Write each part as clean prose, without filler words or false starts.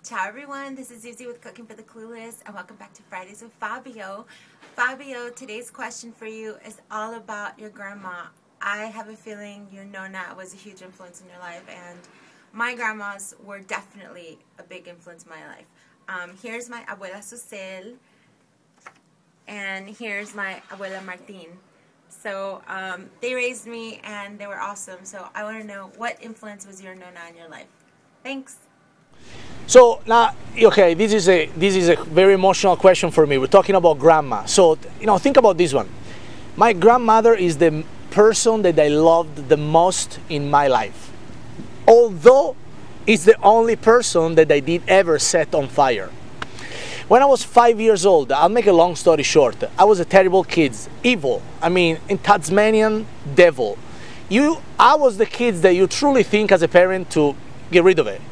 Ciao everyone, this is Zuzy with Cooking for the Clueless, and welcome back to Fridays with Fabio. Fabio, today's question for you is all about your grandma. I have a feeling your nonna was a huge influence in your life, and my grandmas were definitely a big influence in my life. Here's my abuela Susel, and here's my abuela Martin. So they raised me and they were awesome, so I want to know, what influence was your nonna in your life? Thanks. So now, okay, this is a very emotional question for me. We're talking about grandma. So, think about this one. My grandmother is the person that I loved the most in my life. Although it's the only person that I did ever set on fire. When I was 5 years old, I'll make a long story short, I was a terrible kid, evil. I mean, in Tasmanian devil. I was the kid that you truly think as a parent to get rid of it,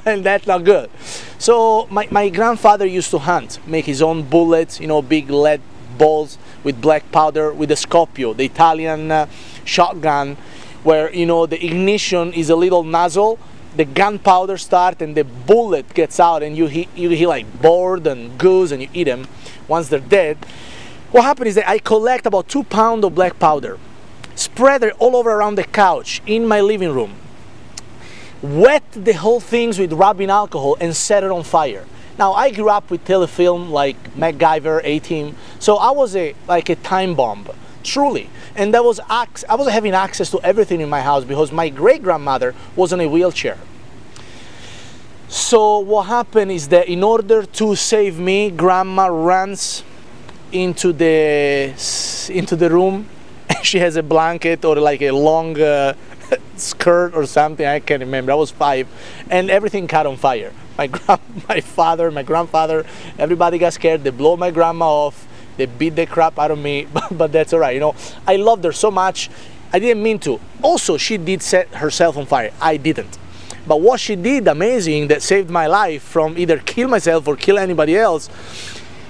and that's not good. So my grandfather used to hunt, make his own bullets, big lead balls with black powder, with the Scorpio, the Italian shotgun, where the ignition is a little nozzle, the gunpowder starts and the bullet gets out, and you hear like bird and goose, and you eat them once they're dead. What happened is that I collect about 2 pounds of black powder, spread it all over around the couch in my living room, wet the whole things with rubbing alcohol, and set it on fire. Now, I grew up with telefilm like MacGyver, A-Team, so I was like a time bomb, truly. And I was having access to everything in my house because my great-grandmother was in a wheelchair. So what happened is that in order to save me, grandma runs into the room. She has a blanket or like a long skirt or something, I can't remember. I was 5, and everything caught on fire. My father, my grandfather, everybody got scared. They blew my grandma off. They beat the crap out of me, but that's all right. I loved her so much. I didn't mean to. Also, she did set herself on fire. I didn't. But what she did, amazing, that saved my life from either kill myself or kill anybody else,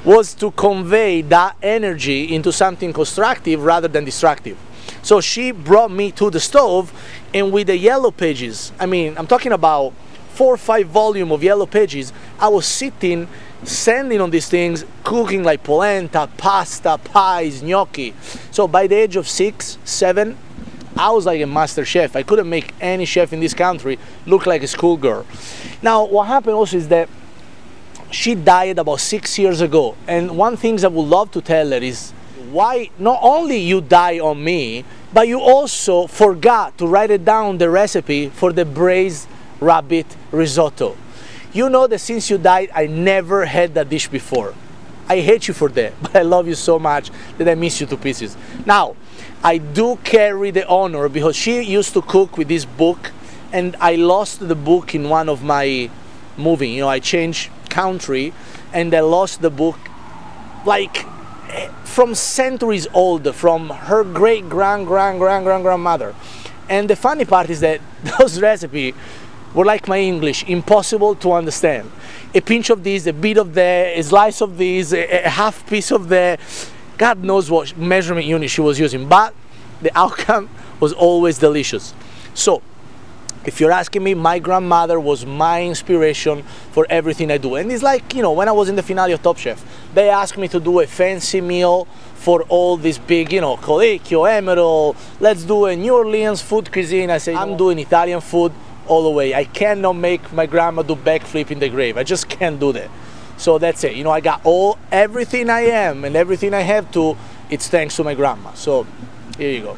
was to convey that energy into something constructive rather than destructive. So she brought me to the stove, and with the yellow pages, I'm talking about 4 or 5 volumes of yellow pages, I was sitting, sanding on these things, cooking like polenta, pasta, pies, gnocchi. So by the age of 6, 7, I was like a master chef. I couldn't make any chef in this country look like a schoolgirl. Now, what happened also is that she died about 6 years ago. And one thing I would love to tell her is, why not only you die on me, but you also forgot to write it down, the recipe for the braised rabbit risotto. You know that since you died, I never had that dish before. I hate you for that, but I love you so much that I miss you to pieces. Now, I do carry the honor because she used to cook with this book, and I lost the book in one of my moving. I changed country, and I lost the book like from centuries old, from her great-grandmother. And the funny part is that those recipes were like my English, impossible to understand. A pinch of this, a bit of that, a slice of this, a half piece of that. God knows what measurement unit she was using, but the outcome was always delicious. So, if you're asking me, my grandmother was my inspiration for everything I do. And it's like, when I was in the finale of Top Chef, they asked me to do a fancy meal for all this big, Colicchio, Emerald, let's do a New Orleans food cuisine. I say, I'm doing Italian food all the way. I cannot make my grandma do backflip in the grave. I just can't do that. So that's it. I got everything I am and everything I have to, it's thanks to my grandma. So here you go.